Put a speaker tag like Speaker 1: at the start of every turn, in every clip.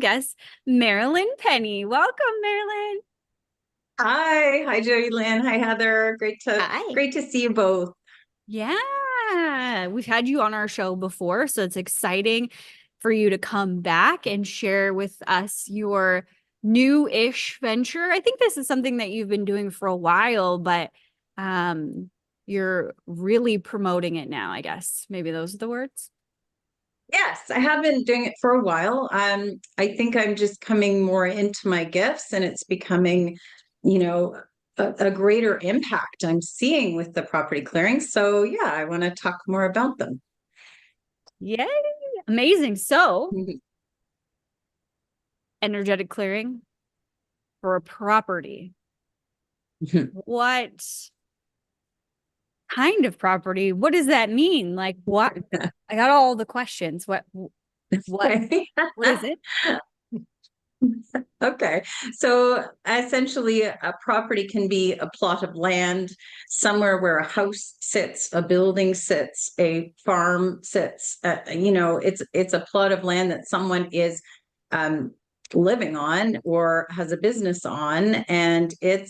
Speaker 1: guest, Marilyn Penny. Welcome, Marilyn.
Speaker 2: Hi, Joey Lynn. Hi, Heather.
Speaker 3: Hi.
Speaker 2: Great to see you both.
Speaker 1: Yeah, we've had you on our show before, so it's exciting for you to come back and share with us your new-ish venture. I think this is something that you've been doing for a while, but you're really promoting it now, I guess. Maybe those are the words.
Speaker 2: Yes, I have been doing it for a while. I think I'm just coming more into my gifts, and it's becoming, you know, a greater impact I'm seeing with the property clearings. So yeah, I want to talk more about them.
Speaker 1: Yay! Amazing. So,
Speaker 2: Mhm.
Speaker 1: energetic clearing for a property. What kind of property? What does that mean? Like what? I got all the questions. What is it?
Speaker 2: Okay. So essentially, a property can be a plot of land somewhere where a house sits, a building sits, a farm sits. It's a plot of land that someone is um, living on or has a business on, and it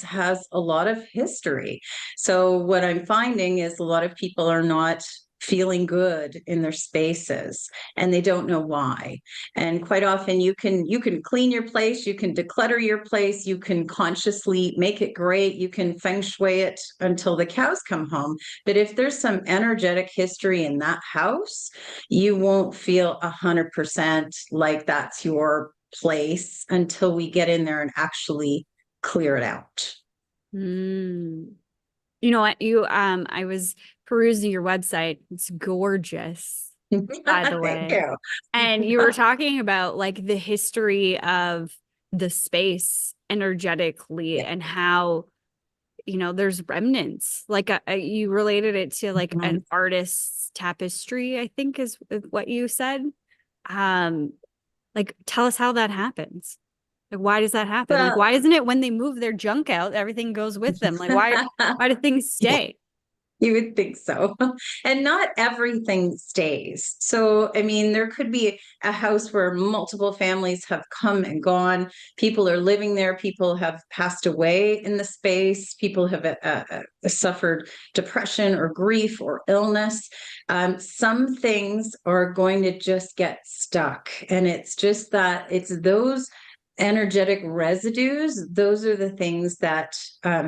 Speaker 2: has a lot of history. So what I'm finding is a lot of people are not feeling good in their spaces, and they don't know why. And quite often you can clean your place, you can declutter your place, you can consciously make it great, you can feng shui it until the cows come home. But if there's some energetic history in that house, you won't feel 100% like that's your place until we get in there and actually clear it out.
Speaker 1: Mm. You know what? I was perusing your website. It's gorgeous, by the
Speaker 2: Thank
Speaker 1: way.
Speaker 2: you.
Speaker 1: And you were talking about like the history of the space energetically
Speaker 2: Yeah.
Speaker 1: and how, there's remnants. Like you related it to like
Speaker 2: Mhm.
Speaker 1: an artist's tapestry, I think is what you said. Um, like tell us how that happens. Like why does that happen? Like
Speaker 2: Well,
Speaker 1: why isn't it when they move their junk out, everything goes with them? Like why do things
Speaker 2: yeah.
Speaker 1: stay?
Speaker 2: You would think so. And not everything stays. So, I mean, there could be a house where multiple families have come and gone. People are living there. People have passed away in the space. People have suffered depression or grief or illness. Some things are going to just get stuck. And it's just that it's those energetic residues, those are the things that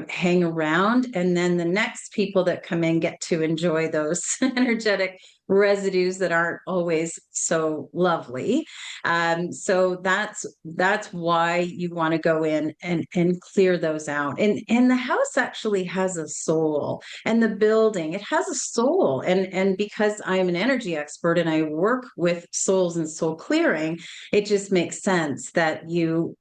Speaker 2: hang around, and then the next people that come in get to enjoy those energetic residues that aren't always so lovely. So that's why you want to go in and clear those out. And the house actually has a soul, and the building, it has a soul. And because I'm an energy expert and I work with souls and soul clearing, it just makes sense that you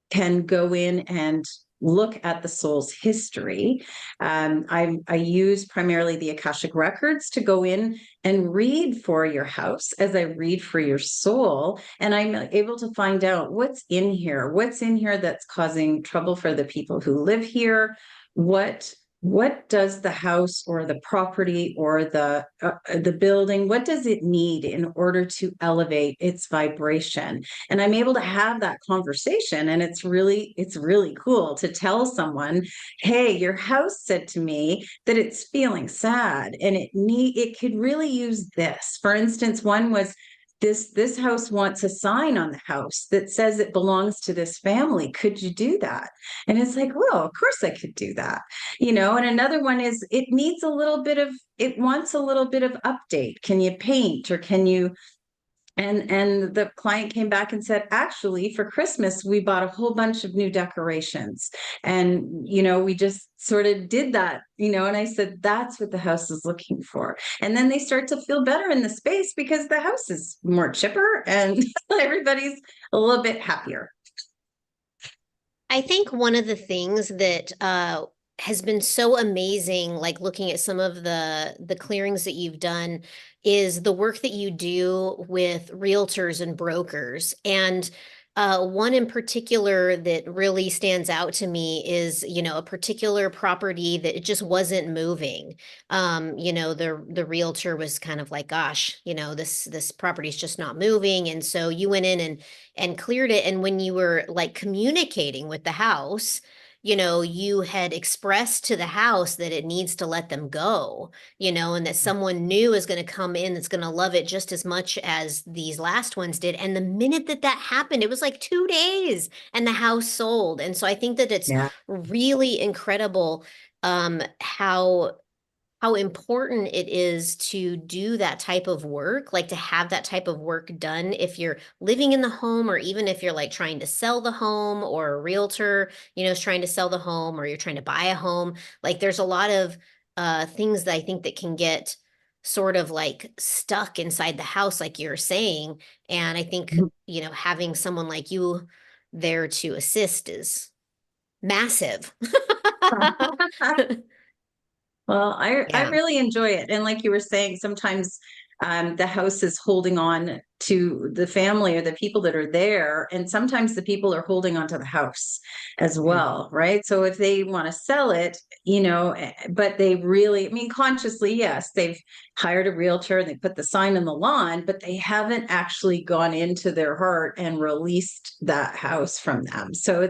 Speaker 2: can go in and look at the soul's history. I use primarily the Akashic records to go in and read for your house as I read for your soul. And I'm able to find out what's in here that's causing trouble for the people who live here. What does the house or the property or the building, what does it need in order to elevate its vibration? And I'm able to have that conversation, and it's really cool to tell someone, hey, your house said to me that it's feeling sad and it could really use this. For instance, one was, this house wants a sign on the house that says it belongs to this family. Could you do that? And it's like, well, of course I could do that. And another one is, it wants a little bit of update. Can you paint, or can you? And the client came back and said, actually, for Christmas, we bought a whole bunch of new decorations. And, we just sort of did that, and I said, that's what the house is looking for. And then they start to feel better in the space because the house is more chipper and everybody's a little bit happier.
Speaker 3: I think one of the things that has been so amazing, like looking at some of the clearings that you've done, is the work that you do with realtors and brokers. And One in particular that really stands out to me is, a particular property that it just wasn't moving. The realtor was kind of like, gosh, this property is just not moving. And so you went in and cleared it. And when you were like communicating with the house, you had expressed to the house that it needs to let them go, and that someone new is going to come in that's going to love it just as much as these last ones did. And the minute that that happened, it was like 2 days and the house sold. And so I think that it's
Speaker 2: Yeah.
Speaker 3: really incredible how important it is to do that type of work, like to have that type of work done if you're living in the home, or even if you're like trying to sell the home, or a realtor, is trying to sell the home, or you're trying to buy a home. Like there's a lot of things that I think that can get sort of like stuck inside the house, like you're saying. And I think, having someone like you there to assist is massive.
Speaker 2: Well, I
Speaker 3: Yeah.
Speaker 2: really enjoy it. And like you were saying, sometimes the house is holding on to the family or the people that are there. And sometimes the people are holding on to the house as well, right? So if they want to sell it, but they really, I mean, consciously, yes, they've hired a realtor and they put the sign on the lawn, but they haven't actually gone into their heart and released that house from them. So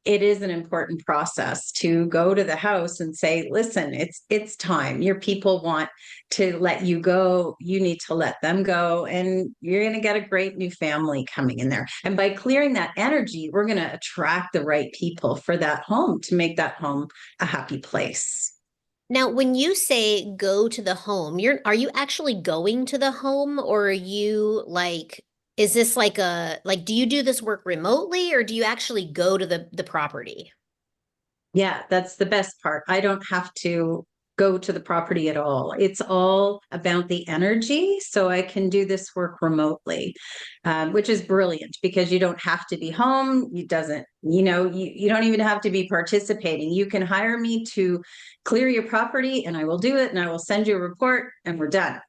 Speaker 2: it is an important process to go to the house and say, listen, it's time. Your people want to let you go. You need to let them go. And you're going to get a great new family coming in there. And by clearing that energy, we're going to attract the right people for that home to make that home a happy place.
Speaker 3: Now, when you say go to the home, are you actually going to the home, or are you like, is this like do you do this work remotely, or do you actually go to the property?
Speaker 2: Yeah, that's the best part. I don't have to go to the property at all. It's all about the energy. So I can do this work remotely, which is brilliant because you don't have to be home. It doesn't, you don't even have to be participating. You can hire me to clear your property and I will do it and I will send you a report and we're done.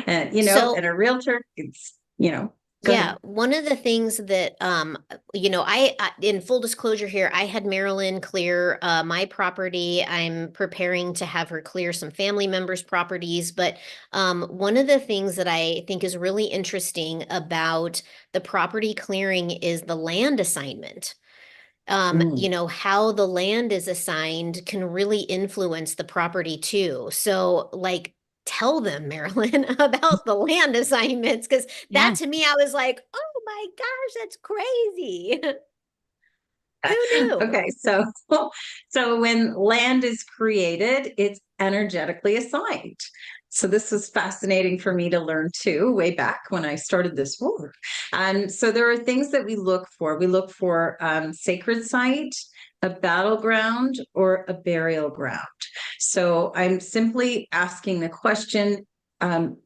Speaker 2: And
Speaker 3: So
Speaker 2: a realtor, go
Speaker 3: yeah,
Speaker 2: ahead.
Speaker 3: one of the things that I in full disclosure here, I had Marilyn clear my property. I'm preparing to have her clear some family members' properties, but one of the things that I think is really interesting about the property clearing is the land assignment.
Speaker 2: Mm.
Speaker 3: How the land is assigned can really influence the property too. So, like, tell them, Marilyn, about the land assignments, because that
Speaker 1: Yeah.
Speaker 3: to me, I was like, oh my gosh, that's crazy. Who knew?
Speaker 2: Okay, so when land is created, it's energetically assigned. So this was fascinating for me to learn too, way back when I started this work. And so there are things that we look for. We look for sacred site, a battleground, or a burial ground. So I'm simply asking the question,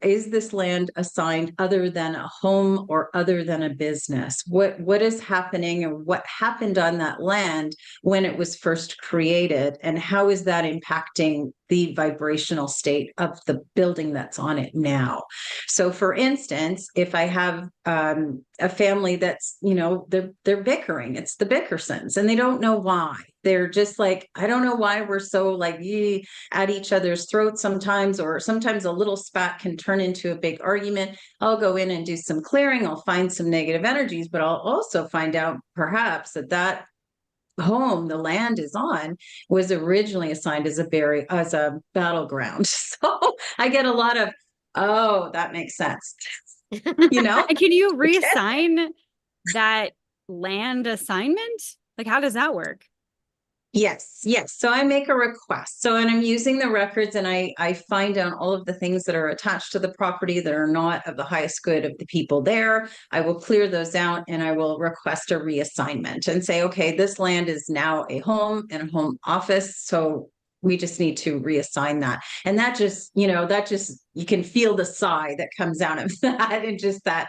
Speaker 2: is this land assigned other than a home or other than a business? What is happening and what happened on that land when it was first created? And how is that impacting the vibrational state of the building that's on it now? So for instance, if I have a family that's, they're bickering, it's the Bickersons, and they don't know why. They're just like, I don't know why we're so like at each other's throats sometimes, or sometimes a little spat can turn into a big argument. I'll go in and do some clearing. I'll find some negative energies, but I'll also find out perhaps that home the land is on was originally assigned as a battleground. So I get a lot of, oh, that makes sense. you know
Speaker 1: And can you reassign that land assignment? Like, how does that work?
Speaker 2: Yes, yes. So I make a request. So, and I'm using the records and I find out all of the things that are attached to the property that are not of the highest good of the people there. I will clear those out and I will request a reassignment and say, okay, this land is now a home and a home office. So we just need to reassign that. And you can feel the sigh that comes out of that, and just that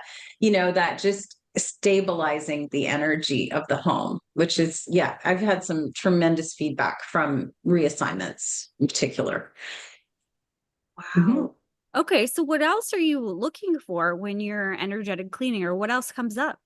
Speaker 2: just stabilizing the energy of the home, which is, yeah, I've had some tremendous feedback from reassignments in particular. Mhm.
Speaker 1: Wow. Okay, so what else are you looking for when you're energetic cleaning, or what else comes up?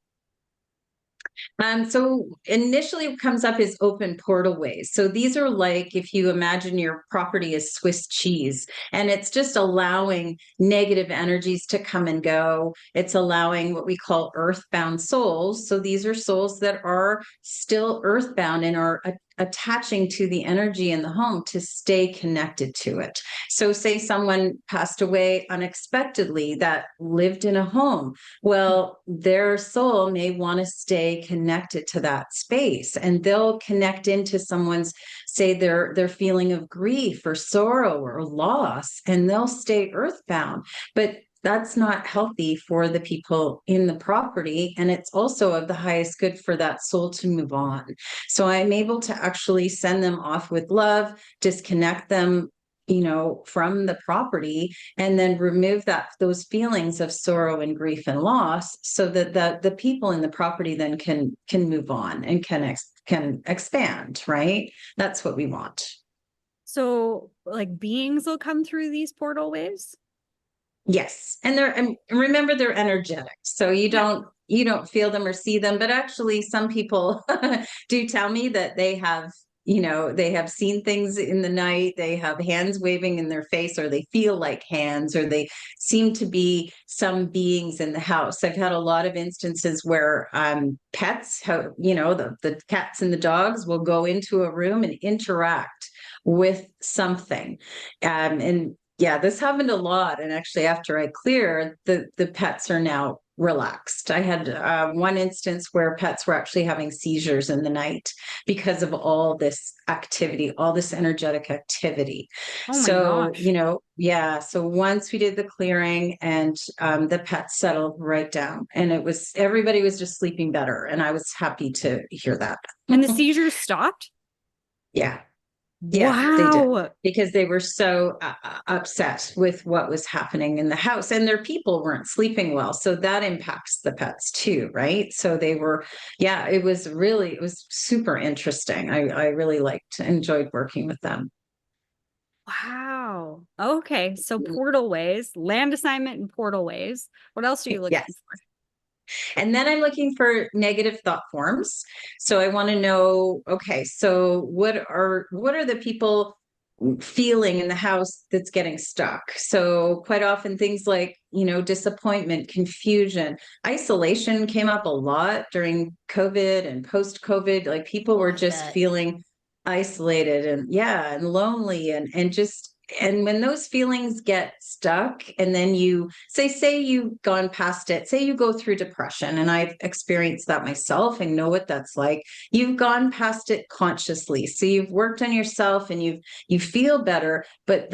Speaker 2: So initially what comes up is open portal ways. So these are like if you imagine your property as Swiss cheese, and it's just allowing negative energies to come and go. It's allowing what we call earthbound souls. So these are souls that are still earthbound and are attaching to the energy in the home to stay connected to it. So say someone passed away unexpectedly that lived in a home. Well, their soul may want to stay connected to that space, and they'll connect into someone's, say, their feeling of grief or sorrow or loss, and they'll stay earthbound. But that's not healthy for the people in the property. And it's also of the highest good for that soul to move on. So I'm able to actually send them off with love, disconnect them, from the property, and then remove those feelings of sorrow and grief and loss, so that the people in the property then can move on and can expand, right? That's what we want.
Speaker 1: So like beings will come through these portal ways?
Speaker 2: Yes. And remember, they're energetic. So you don't feel them or see them, but actually some people do tell me that they have seen things in the night, they have hands waving in their face, or they feel like hands, or they seem to be some beings in the house. I've had a lot of instances where pets, the cats and the dogs will go into a room and interact with something. And yeah, this happened a lot. And actually, after I cleared, the pets are now relaxed. I had one instance where pets were actually having seizures in the night because of all this activity, all this energetic activity.
Speaker 1: Oh my
Speaker 2: So,
Speaker 1: gosh.
Speaker 2: yeah. So once we did the clearing, and the pets settled right down, and everybody was just sleeping better. And I was happy to hear that.
Speaker 1: And the seizures stopped?
Speaker 2: Yeah. Yeah, they did,
Speaker 1: Wow.
Speaker 2: because they were so upset with what was happening in the house, and their people weren't sleeping well. So that impacts the pets too, right? So yeah, it was super interesting. I really enjoyed working with them.
Speaker 1: Wow. Okay. So portal ways, land assignment and portal ways. What else are you looking
Speaker 2: Yes.
Speaker 1: for?
Speaker 2: And then I'm looking for negative thought forms. So I want to know, okay, so what are the people feeling in the house that's getting stuck? So quite often things like, disappointment, confusion, isolation came up a lot during COVID and post COVID. Like people
Speaker 3: Oh,
Speaker 2: were
Speaker 3: I
Speaker 2: just
Speaker 3: bet.
Speaker 2: feeling isolated and, yeah, and lonely, and when those feelings get stuck, and then you say you've gone past it, say you go through depression, and I've experienced that myself and know what that's like. You've gone past it consciously. So you've worked on yourself and you feel better, but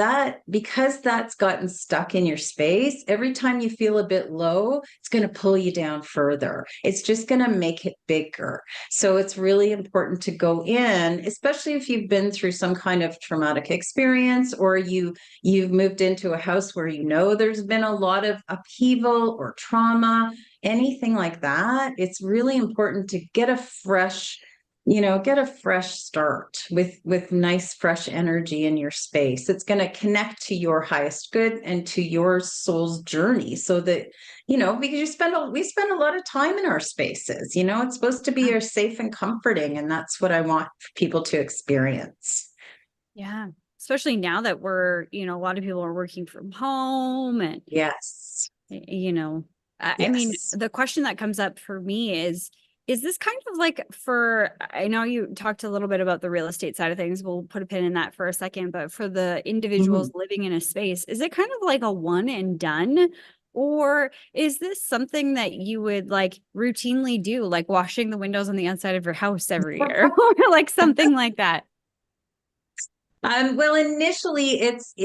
Speaker 2: because that's gotten stuck in your space, every time you feel a bit low, it's going to pull you down further. It's just going to make it bigger. So it's really important to go in, especially if you've been through some kind of traumatic experience, or you've moved into a house where there's been a lot of upheaval or trauma, anything like that. It's really important to get a fresh start with nice fresh energy in your space. It's going to connect to your highest good and to your soul's journey, so that because we spend a lot of time in our spaces. It's supposed to be safe and comforting, and that's what I want people to experience.
Speaker 1: Yeah. Especially now that a lot of people are working from home and,
Speaker 2: Yes.
Speaker 1: I mean,
Speaker 2: Yes.
Speaker 1: the question that comes up for me is this kind of like I know you talked a little bit about the real estate side of things. We'll put a pin in that for a second, but for the individuals
Speaker 2: Mhm.
Speaker 1: living in a space, is it kind of like a one and done? Or is this something that you would like routinely do, like washing the windows on the outside of your house every year or like something like that?
Speaker 2: Well, initially it's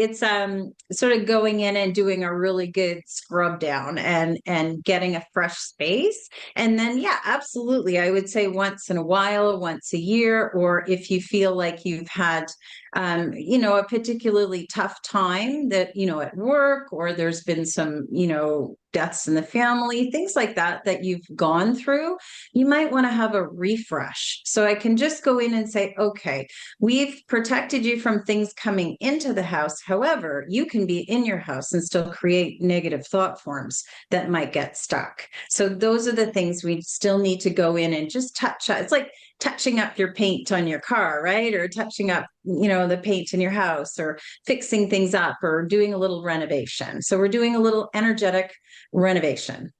Speaker 2: sort of going in and doing a really good scrub down and getting a fresh space. And then yeah, absolutely. I would say once in a while, once a year, or if you feel like you've had a particularly tough time that, at work, or there's been some, deaths in the family, things like that, that you've gone through, you might want to have a refresh. So I can just go in and say, okay, we've protected you from things coming into the house. However, you can be in your house and still create negative thought forms that might get stuck. So those are the things we still need to go in and just touch. It's like touching up your paint on your car, right? Or touching up, the paint in your house, or fixing things up, or doing a little renovation. So we're doing a little energetic renovation.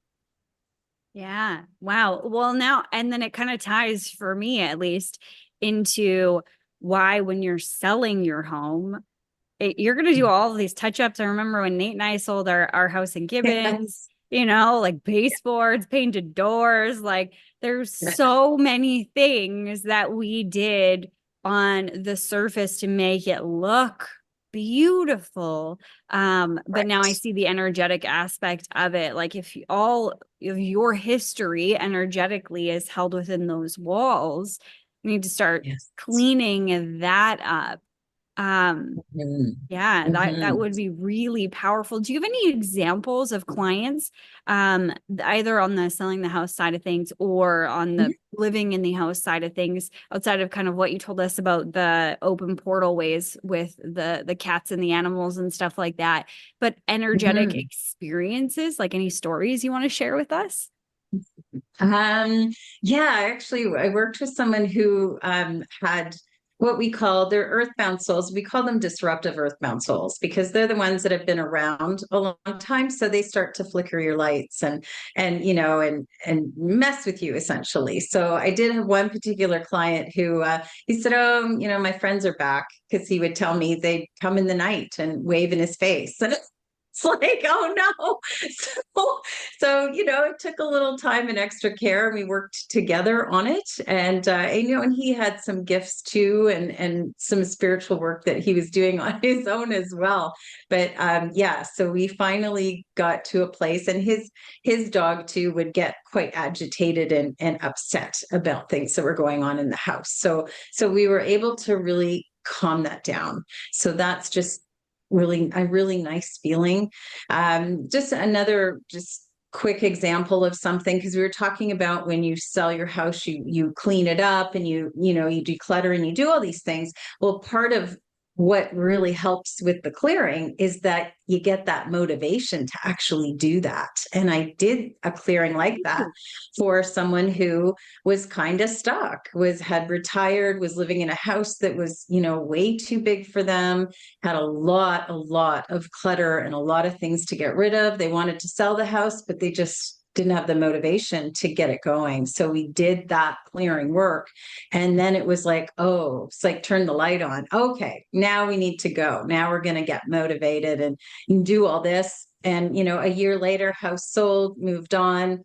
Speaker 1: Yeah. Wow. Well, now, and then it kind of ties, for me at least, into why when you're selling your home, you're going to do all of these touch ups. I remember when Nate and I sold our house in Gibbons, like baseboards, painted doors, like there's so many things that we did on the surface to make it look beautiful. But now I see the energetic aspect of it. Like if all of your history energetically is held within those walls, you need to start cleaning that up. Yeah, that would be really powerful. Do you have any examples of clients, either on the selling the house side of things or on the living in the house side of things, outside of kind of what you told us about the open portal ways with the cats and the animals and stuff like that, but energetic experiences, like any stories you want to share with us?
Speaker 2: Yeah, actually, I worked with someone who had what we call their earthbound souls. We call them disruptive earthbound souls because they're the ones that have been around a long time. So they start to flicker your lights and mess with you essentially. So I did have one particular client who he said, "Oh, my friends are back," because he would tell me they'd come in the night and wave in his face. And it's like, oh no. So it took a little time and extra care, and we worked together on it. And he had some gifts too, and some spiritual work that he was doing on his own as well. But yeah, so we finally got to a place, and his dog too would get quite agitated and upset about things that were going on in the house. So we were able to really calm that down. So that's just really a really nice feeling. Just another quick example of something, because we were talking about when you sell your house, you clean it up and you declutter and you do all these things. Well, part of what really helps with the clearing is that you get that motivation to actually do that. And I did a clearing like that for someone who was kind of stuck, had retired, was living in a house that was, way too big for them, had a lot of clutter and a lot of things to get rid of. They wanted to sell the house, but they just didn't have the motivation to get it going. So we did that clearing work. And then it was like, oh, it's like turn the light on. Okay, now we need to go. Now we're going to get motivated and do all this. And, a year later, house sold, moved on,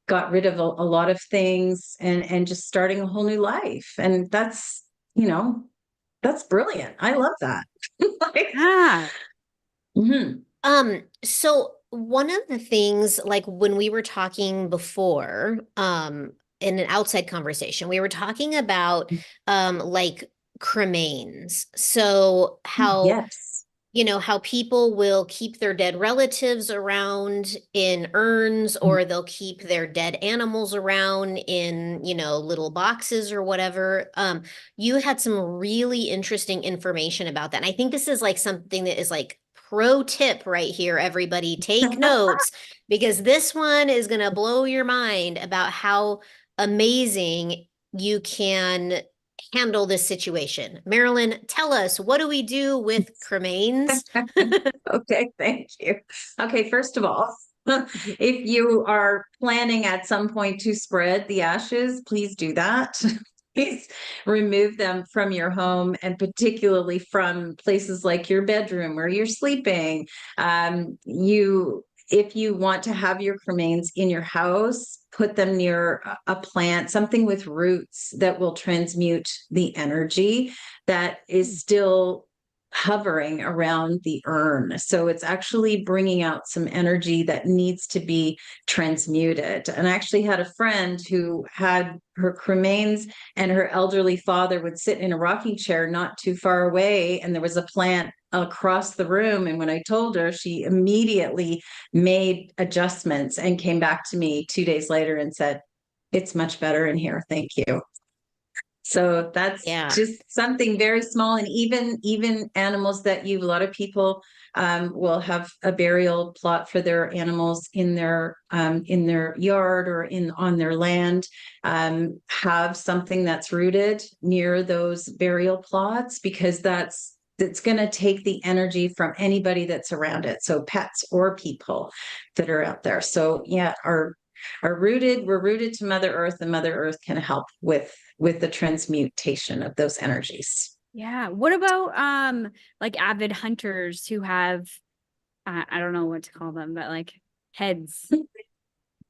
Speaker 2: got rid of a lot of things, and just starting a whole new life. And that's brilliant. I love that. Like,
Speaker 3: So one of the things, like when we were talking before, in an outside conversation, we were talking about like cremains. So how
Speaker 2: yes.
Speaker 3: how people will keep their dead relatives around in urns, or they'll keep their dead animals around in, little boxes or whatever. You had some really interesting information about that. And I think this is like something that is like pro tip right here, everybody. Take notes, because this one is going to blow your mind about how amazing you can handle this situation. Marilyn, tell us, what do we do with cremains?
Speaker 2: Okay, thank you. Okay, first of all, if you are planning at some point to spread the ashes, please do that. Please remove them from your home, and particularly from places like your bedroom where you're sleeping. If you want to have your cremains in your house, put them near a plant, something with roots that will transmute the energy that is still hovering around the urn. So it's actually bringing out some energy that needs to be transmuted. And I actually had a friend who had her cremains, and her elderly father would sit in a rocking chair not too far away, and there was a plant across the room. And when I told her, she immediately made adjustments and came back to me 2 days later and said, "It's much better in here. Thank you." So that's
Speaker 3: Yeah.
Speaker 2: just something very small. And even animals that a lot of people will have a burial plot for their animals in their yard or on their land, have something that's rooted near those burial plots, because it's going to take the energy from anybody that's around it. So pets or people that are out there. So yeah, we're rooted to Mother Earth, and Mother Earth can help with the transmutation of those energies.
Speaker 1: Yeah. What about like avid hunters who have I don't know what to call them, but like heads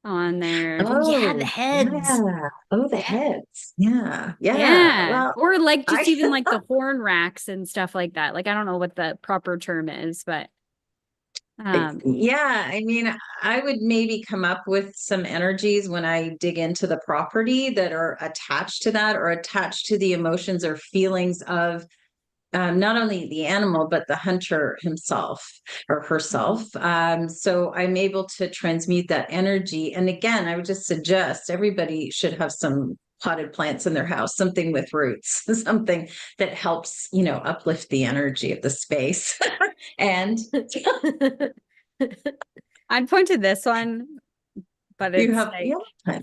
Speaker 1: on their
Speaker 3: Oh yeah, the
Speaker 2: Oh,
Speaker 3: heads.
Speaker 2: yeah. Oh, the
Speaker 3: Yeah.
Speaker 2: heads. Yeah. Yeah.
Speaker 1: yeah.
Speaker 2: Well,
Speaker 1: Or like just
Speaker 2: I
Speaker 1: even like the horn racks and stuff like that. Like I don't know what the proper term is, but
Speaker 2: yeah, I mean, I would maybe come up with some energies when I dig into the property that are attached to that, or attached to the emotions or feelings of not only the animal, but the hunter himself or herself. So I'm able to transmute that energy. And again, I would just suggest everybody should have some potted plants in their house, something with roots, something that helps, uplift the energy of the space. And
Speaker 1: I'd point to this one, but
Speaker 2: you
Speaker 1: it's
Speaker 2: have,
Speaker 1: like
Speaker 2: yeah.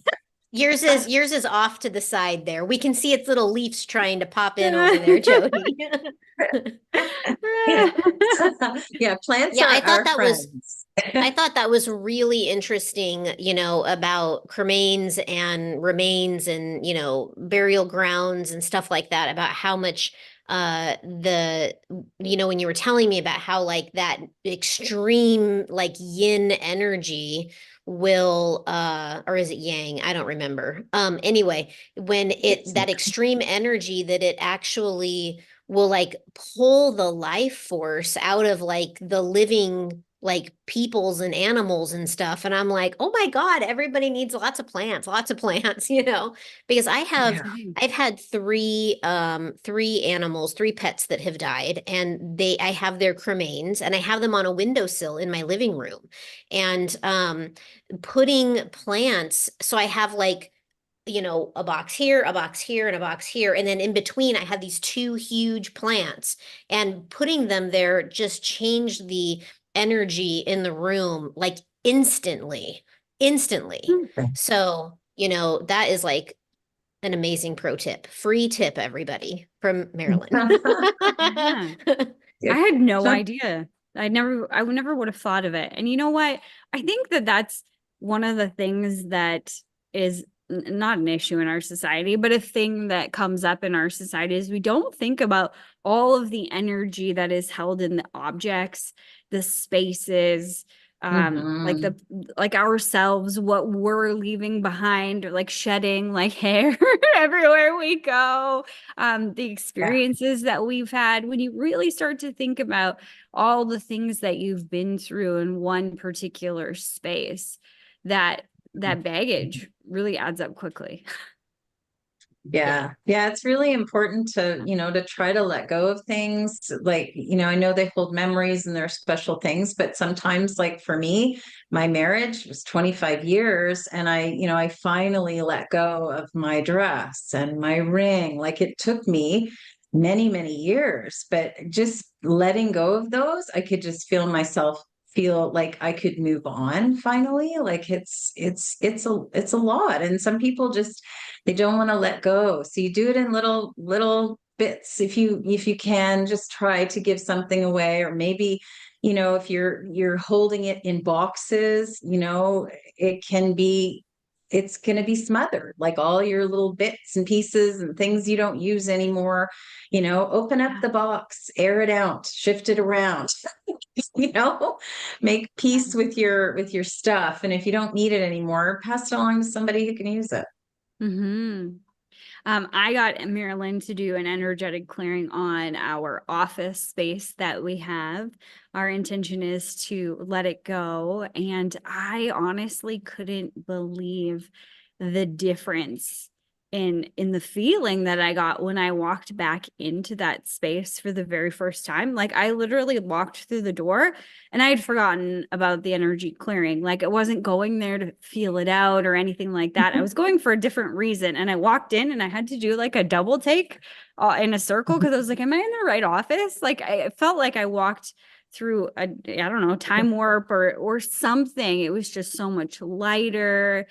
Speaker 3: Yours is off to the side there. We can see its little leaves trying to pop in over there, Jody.
Speaker 2: Yeah, plants
Speaker 3: Yeah,
Speaker 2: are
Speaker 3: I thought
Speaker 2: our
Speaker 3: that was
Speaker 2: friends.
Speaker 3: I thought that was really interesting, about cremains and remains and, burial grounds and stuff like that, about how much when you were telling me about how like that extreme like yin energy will or is it yang? I don't remember. Anyway, when
Speaker 2: It's
Speaker 3: that extreme energy that it actually will like pull the life force out of like the living like peoples and animals and stuff. And I'm like, oh my God, everybody needs lots of plants, because
Speaker 2: yeah.
Speaker 3: I've had three animals, three pets that have died, and I have their cremains, and I have them on a windowsill in my living room. And putting plants, so I have like a box here, a box here, and a box here. And then in between, I have these two huge plants, and putting them there just changed the energy in the room like instantly, instantly.
Speaker 2: Okay.
Speaker 3: So, that is like an amazing pro tip. Free tip, everybody, from Marilyn.
Speaker 1: yeah.
Speaker 2: Yeah.
Speaker 1: I had no idea. I would never would have thought of it. And you know what? I think that that's one of the things that is not an issue in our society, but a thing that comes up in our society is we don't think about all of the energy that is held in the objects, the spaces, like
Speaker 2: Mhm.
Speaker 1: like ourselves, what we're leaving behind, or like shedding like hair everywhere we go, the
Speaker 2: Yeah.
Speaker 1: experiences that we've had. When you really start to think about all the things that you've been through in one particular space, that baggage really adds up quickly.
Speaker 3: Yeah.
Speaker 2: Yeah. Yeah. It's really important to try to let go of things. Like, I know they hold memories and they're special things, but sometimes, like for me, my marriage was 25 years, and I finally let go of my dress and my ring. Like it took me many, many years, but just letting go of those, I could just feel like I could move on finally. Like it's a lot. And some people just, they don't want to let go. So you do it in little bits. If you can, just try to give something away. Or maybe, if you're holding it in boxes, it can be it's going to be smothered, like all your little bits and pieces and things you don't use anymore. Open up the box, air it out, shift it around. you know Make peace with your stuff, and if you don't need it anymore, pass it along to somebody who can use it.
Speaker 1: Mm-hmm. I got Marilyn to do an energetic clearing on our office space that we have. Our intention is to let it go. And I honestly couldn't believe the difference in the feeling that I got when I walked back into that space for the very first time. Like I literally walked through the door and I had forgotten about the energy clearing. Like I wasn't going there to feel it out or anything like that. I was going for a different reason. And I walked in and I had to do like a double take in a circle because I was like, am I in the right office? Like I felt like I walked through a, I don't know, time warp or something. It was just so much lighter.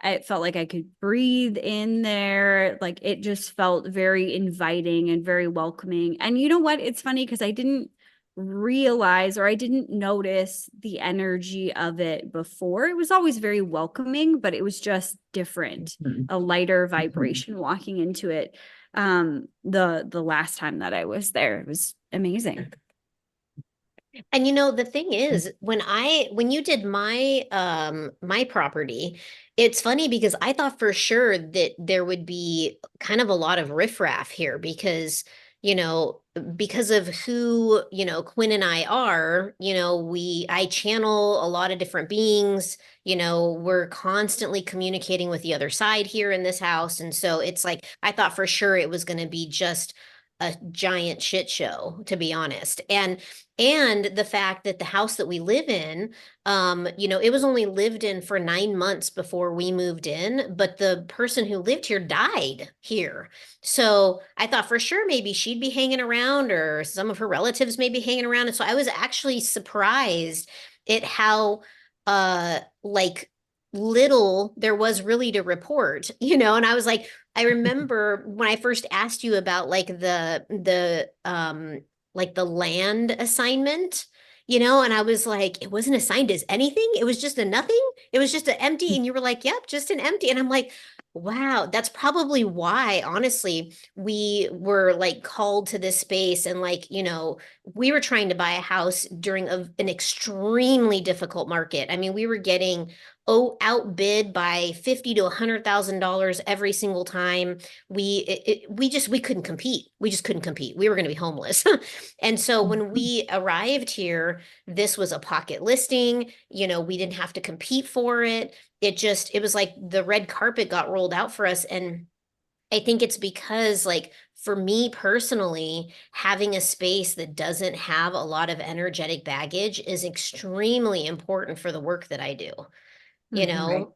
Speaker 1: It felt like I could breathe in there. Like it just felt very inviting and very welcoming. And you know what? It's funny because I didn't realize or I didn't notice the energy of it before. It was always very welcoming, but it was just different, a lighter vibration walking into it. The last time that I was there, it was amazing.
Speaker 3: And you know, the thing is, when you did my my property, it's funny because I thought for sure that there would be kind of a lot of riffraff here because, you know, because of who, you know, Quinn and I are, you know, I channel a lot of different beings, you know, we're constantly communicating with the other side here in this house. And so it's like I thought for sure it was going to be just a giant shit show, to be honest. And the fact that the house that we live in, you know, it was only lived in for 9 months before we moved in, but the person who lived here died here. So I thought for sure maybe she'd be hanging around or some of her relatives may be hanging around. And so I was actually surprised at how like little there was really to report, you know, and I was like, I remember when I first asked you about like the land assignment, you know, and I was like, it wasn't assigned as anything. It was just a nothing. It was just an empty. And you were like, yep, just an empty. And I'm like, wow, that's probably why, honestly, we were like called to this space. And like, you know, we were trying to buy a house during an extremely difficult market. I mean, we were getting outbid by 50 to $100,000 every single time. We couldn't compete. We just couldn't compete. We were going to be homeless. And so when we arrived here, this was a pocket listing. You know, we didn't have to compete for it. It was like the red carpet got rolled out for us. And I think it's because, like, for me personally, having a space that doesn't have a lot of energetic baggage is extremely important for the work that I do. You know,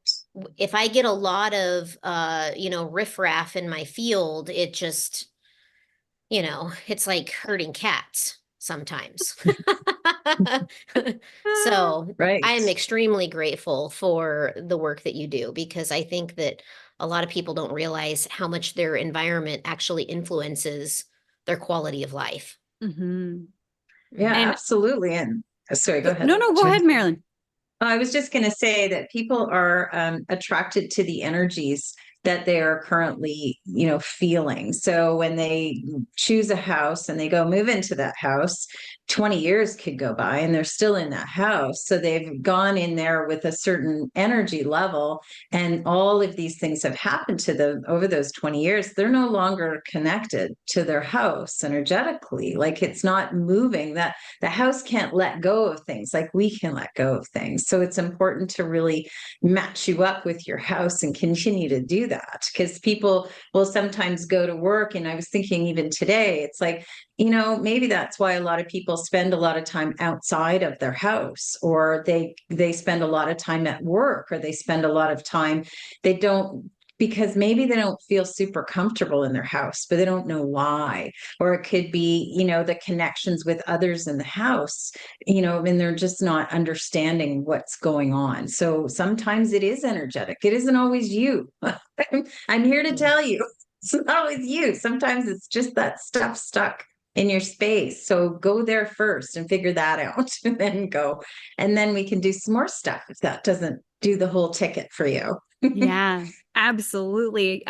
Speaker 3: if I get a lot of, you know, riffraff in my field, it just, you know, it's like herding cats sometimes. So
Speaker 2: Right.
Speaker 3: I am extremely grateful for the work that you do because I think that a lot of people don't realize how much their environment actually influences their quality of life.
Speaker 1: Mm-hmm.
Speaker 2: Yeah,
Speaker 1: And
Speaker 2: absolutely. And sorry, go ahead.
Speaker 1: no, go ahead, Marilyn.
Speaker 2: I was just going to say that people are attracted to the energies that they are currently, you know, feeling. So when they choose a house and they go move into that house, 20 years could go by and they're still in that house. So they've gone in there with a certain energy level, and all of these things have happened to them over those 20 years. They're no longer connected to their house energetically. Like it's not moving. That the house can't let go of things like we can let go of things. So it's important to really match you up with your house and continue to do that, because people will sometimes go to work. And I was thinking even today, it's like, you know, maybe that's why a lot of people spend a lot of time outside of their house, or they spend a lot of time at work, or they spend a lot of time, they don't, because maybe they don't feel super comfortable in their house, but they don't know why. Or it could be, you know, the connections with others in the house, you know, and they're just not understanding what's going on. So sometimes it is energetic. It isn't always you. I'm here to tell you, it's not always you. Sometimes it's just that stuff stuck in your space. So go there first and figure that out and then go. And then we can do some more stuff if that doesn't do the whole ticket for you.
Speaker 1: Yeah, absolutely.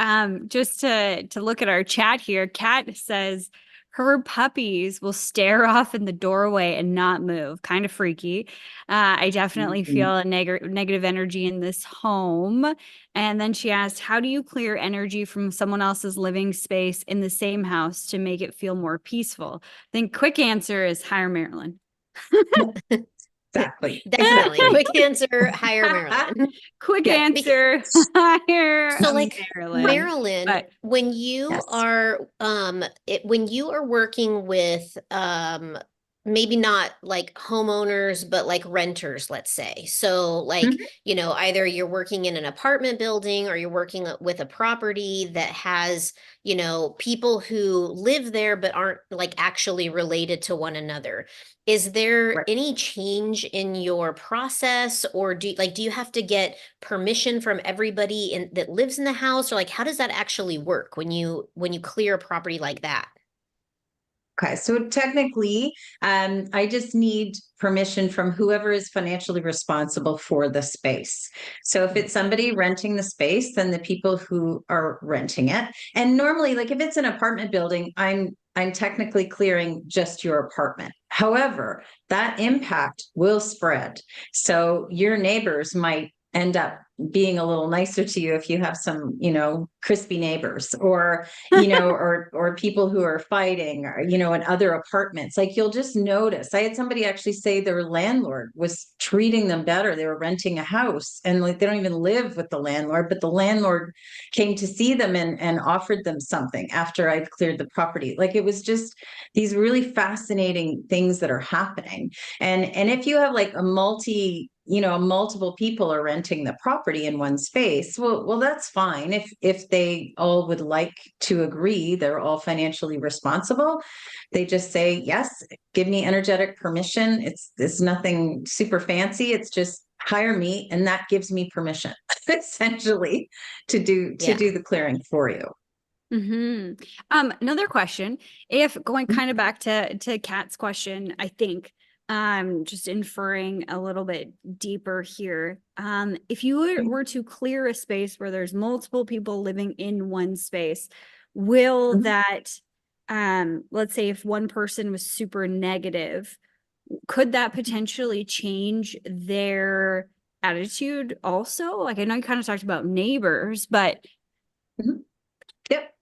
Speaker 1: Just to look at our chat here, Kat says her puppies will stare off in the doorway and not move. Kind of freaky. I definitely
Speaker 2: Mhm.
Speaker 1: feel a negative energy in this home. And then she asked, how do you clear energy from someone else's living space in the same house to make it feel more peaceful? I think quick answer is hire Marilyn.
Speaker 2: Exactly.
Speaker 3: Definitely.
Speaker 2: Exactly.
Speaker 3: Quick answer, hire Marilyn.
Speaker 1: Quick
Speaker 2: Yeah.
Speaker 1: answer, hire
Speaker 3: So like
Speaker 1: Marilyn.
Speaker 3: Marilyn,
Speaker 1: But
Speaker 3: when you
Speaker 2: Yes.
Speaker 3: are when you are working with maybe not like homeowners but like renters, let's say. So like,
Speaker 2: Mhm.
Speaker 3: either you're working in an apartment building or you're working with a property that has, people who live there but aren't like actually related to one another. Is there
Speaker 2: Right.
Speaker 3: any change in your process, or do you have to get permission from everybody that lives in the house, or like how does that actually work when you clear a property like that?
Speaker 2: Okay, so technically, I just need permission from whoever is financially responsible for the space. So if it's somebody renting the space, then the people who are renting it. And normally, like if it's an apartment building, I'm technically clearing just your apartment. However, that impact will spread. So your neighbors might end up being a little nicer to you if you have some, crispy neighbors, or or people who are fighting, or in other apartments. Like you'll just notice. I had somebody actually say their landlord was treating them better. They were renting a house, and like they don't even live with the landlord, but the landlord came to see them and offered them something after I'd cleared the property. Like it was just these really fascinating things that are happening. And if you have like a multiple people are renting the property in one space, well that's fine. If they all would like to agree, they're all financially responsible, they just say yes, give me energetic permission. It's nothing super fancy, it's just hire me and that gives me permission essentially to
Speaker 3: Yeah.
Speaker 2: do the clearing for you.
Speaker 1: Another question, if going kind of back to Kat's question, I think just inferring a little bit deeper here. If you were to clear a space where there's multiple people living in one space, will that let's say if one person was super negative, could that potentially change their attitude also? Like I know you kind of talked about neighbors, but
Speaker 2: Mhm. Yep.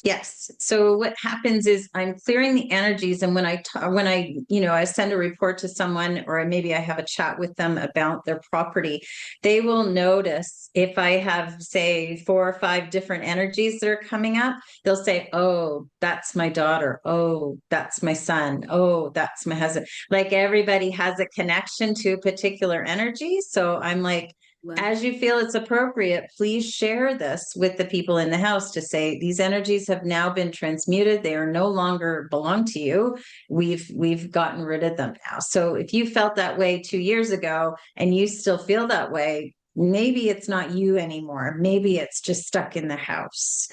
Speaker 2: Yes. So what happens is I'm clearing the energies, and when I send a report to someone, or maybe I have a chat with them about their property, they will notice if I have, say, 4 or 5 different energies that are coming up. They'll say, "Oh, that's my daughter. Oh, that's my son. Oh, that's my husband." Like everybody has a connection to a particular energy. So I'm like,
Speaker 1: well,
Speaker 2: as you feel it's appropriate, please share this with the people in the house to say these energies have now been transmuted. They are no longer belong to you. We've gotten rid of them now. So if you felt that way 2 years ago and you still feel that way, maybe it's not you anymore. Maybe it's just stuck in the house.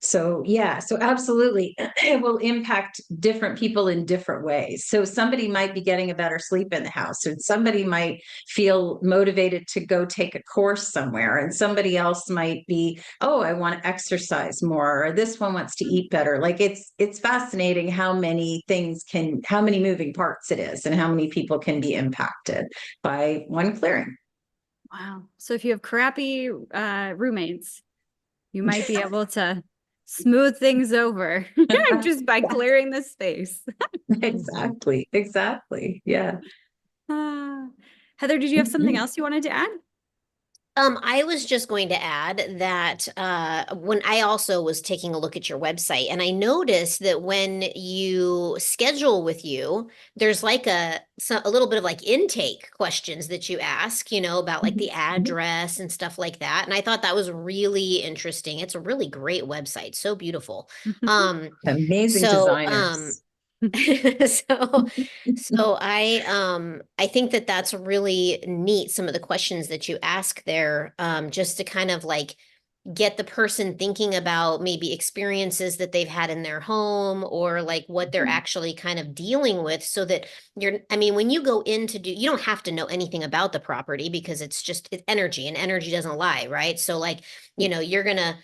Speaker 2: So, yeah, so absolutely, it will impact different people in different ways. So, somebody might be getting a better sleep in the house, and somebody might feel motivated to go take a course somewhere, and somebody else might be, oh, I want to exercise more, or this one wants to eat better. Like it's fascinating how many moving parts it is, and how many people can be impacted by one clearing.
Speaker 1: wow. So if you have crappy roommates, you might be able to smooth things over just by clearing the space.
Speaker 2: Exactly, exactly. Yeah.
Speaker 1: Uh, Heather, did you have something else you wanted to add?
Speaker 3: I was just going to add that when I also was taking a look at your website, and I noticed that when you schedule with you, there's like a little bit of like intake questions that you ask, about like the address and stuff like that. And I thought that was really interesting. It's a really great website, so beautiful. Um,
Speaker 2: Amazing
Speaker 3: so
Speaker 2: designers.
Speaker 3: so I think that that's really neat, some of the questions that you ask there, just to kind of like get the person thinking about maybe experiences that they've had in their home or like what they're actually kind of dealing with so that I mean, when you go in to do, you don't have to know anything about the property because it's energy and energy doesn't lie, right? So like, you're gonna,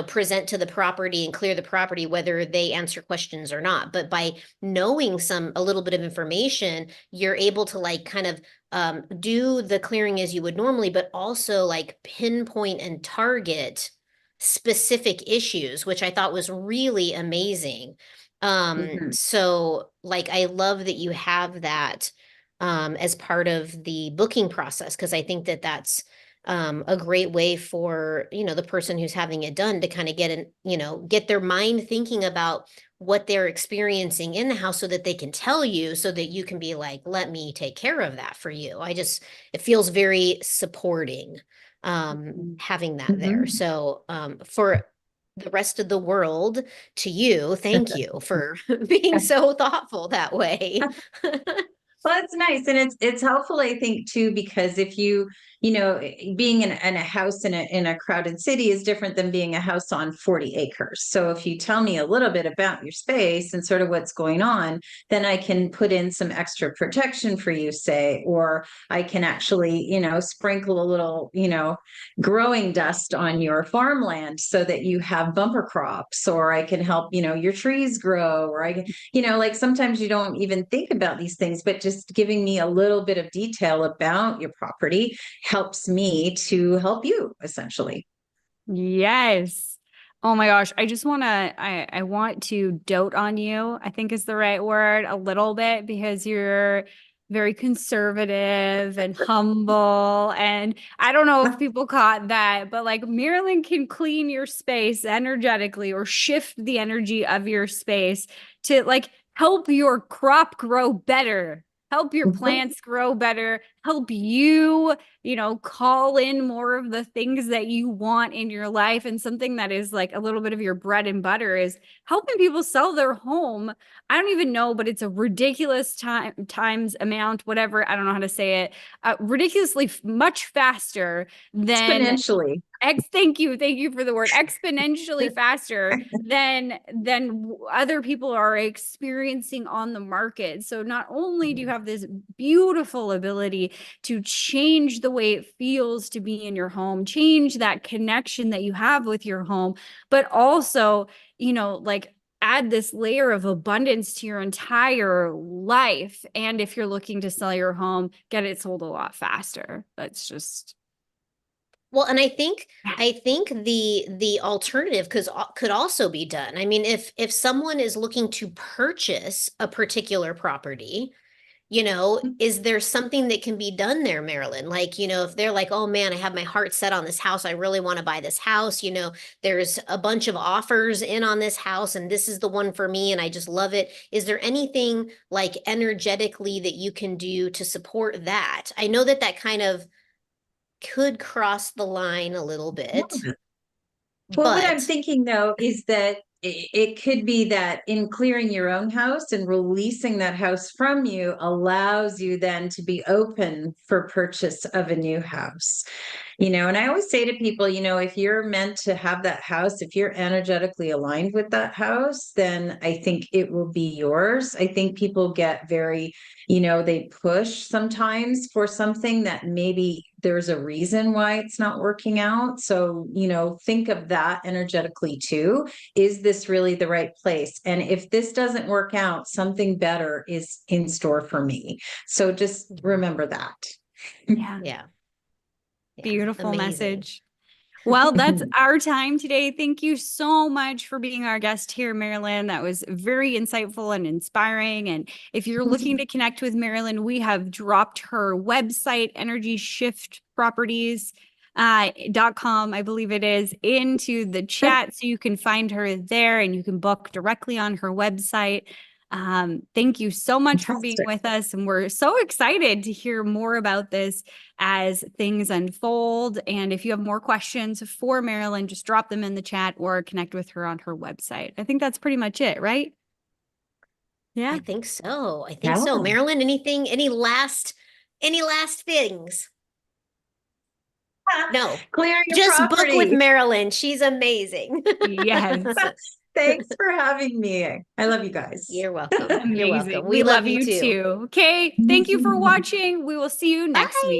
Speaker 3: present to the property and clear the property whether they answer questions or not. But by knowing a little bit of information, you're able to like kind of do the clearing as you would normally, but also like pinpoint and target specific issues, which I thought was really amazing.
Speaker 2: Mhm.
Speaker 3: So like I love that you have that as part of the booking process because I think that that's a great way for, the person who's having it done to kind of get their mind thinking about what they're experiencing in the house so that they can tell you so that you can be like, let me take care of that for you. It feels very supporting having that there.
Speaker 2: Mhm.
Speaker 3: So for the rest of the world, to you, thank you for being so thoughtful that way.
Speaker 2: Well, it's nice, and it's helpful, I think, too, because if being in a house in a crowded city is different than being a house on 40 acres. So if you tell me a little bit about your space and sort of what's going on, then I can put in some extra protection for you, say, or I can actually, sprinkle a little, growing dust on your farmland so that you have bumper crops, or I can help, your trees grow, or I can, like sometimes you don't even think about these things, but just giving me a little bit of detail about your property helps me to help you essentially.
Speaker 1: Yes. Oh my gosh. I want to dote on you, I think is the right word, a little bit because you're very conservative and humble. And I don't know if people caught that, but like Marilyn can clean your space energetically or shift the energy of your space to like help your crop grow better, help your plants grow better, help you call in more of the things that you want in your life. And something that is like a little bit of your bread and butter is helping people sell their home. I don't even know, but it's a ridiculous times amount, whatever. I don't know how to say it. Ridiculously much faster than
Speaker 2: Exponentially.
Speaker 1: thank you for the word exponentially faster than other people are experiencing on the market. So not only do you have this beautiful ability to change the way it feels to be in your home, change that connection that you have with your home, but also, like add this layer of abundance to your entire life. And if you're looking to sell your home, get it sold a lot faster. That's just
Speaker 3: Well, and I think the alternative could also be done. I mean, if someone is looking to purchase a particular property, is there something that can be done there, Marilyn? Like, if they're like, oh man, I have my heart set on this house, I really want to buy this house, there's a bunch of offers in on this house, and this is the one for me, and I just love it. Is there anything like energetically that you can do to support that? I know that that kind of could cross the line a little bit,
Speaker 2: Well, what I'm
Speaker 3: but
Speaker 2: thinking though is that it could be that in clearing your own house and releasing that house from you allows you then to be open for purchase of a new house. And I always say to people, if you're meant to have that house, if you're energetically aligned with that house, then I think it will be yours. I think people get very, they push sometimes for something that maybe there's a reason why it's not working out. So, think of that energetically too. Is this really the right place? And if this doesn't work out, something better is in store for me. So just remember that.
Speaker 1: yeah.
Speaker 3: yeah, yeah,
Speaker 1: Beautiful
Speaker 3: amazing.
Speaker 1: message. Well, that's our time today. Thank you so much for being our guest here, Marilyn. That was very insightful and inspiring. And if you're looking to connect with Marilyn, we have dropped her website, Energy Shift Properties. .com, I believe it is, into the chat so you can find her there and you can book directly on her website. Thank you so much for being
Speaker 2: Fantastic.
Speaker 1: with us. And we're so excited to hear more about this as things unfold. And if you have more questions for Marilyn, just drop them in the chat or connect with her on her website. I think that's pretty much it, right? Yeah.
Speaker 3: I think so. I think
Speaker 2: Yeah.
Speaker 3: so. Marilyn, any last things? No,
Speaker 2: Clear your
Speaker 3: just book with
Speaker 2: property.
Speaker 3: Marilyn. She's amazing.
Speaker 1: Yes.
Speaker 2: Thanks for having me. I love you guys.
Speaker 3: You're welcome. You're
Speaker 1: Amazing.
Speaker 3: welcome.
Speaker 1: We
Speaker 3: We love
Speaker 1: love
Speaker 3: you
Speaker 1: you
Speaker 3: too.
Speaker 1: too. Okay. Thank you for watching. We will see you next
Speaker 3: Bye.
Speaker 1: week.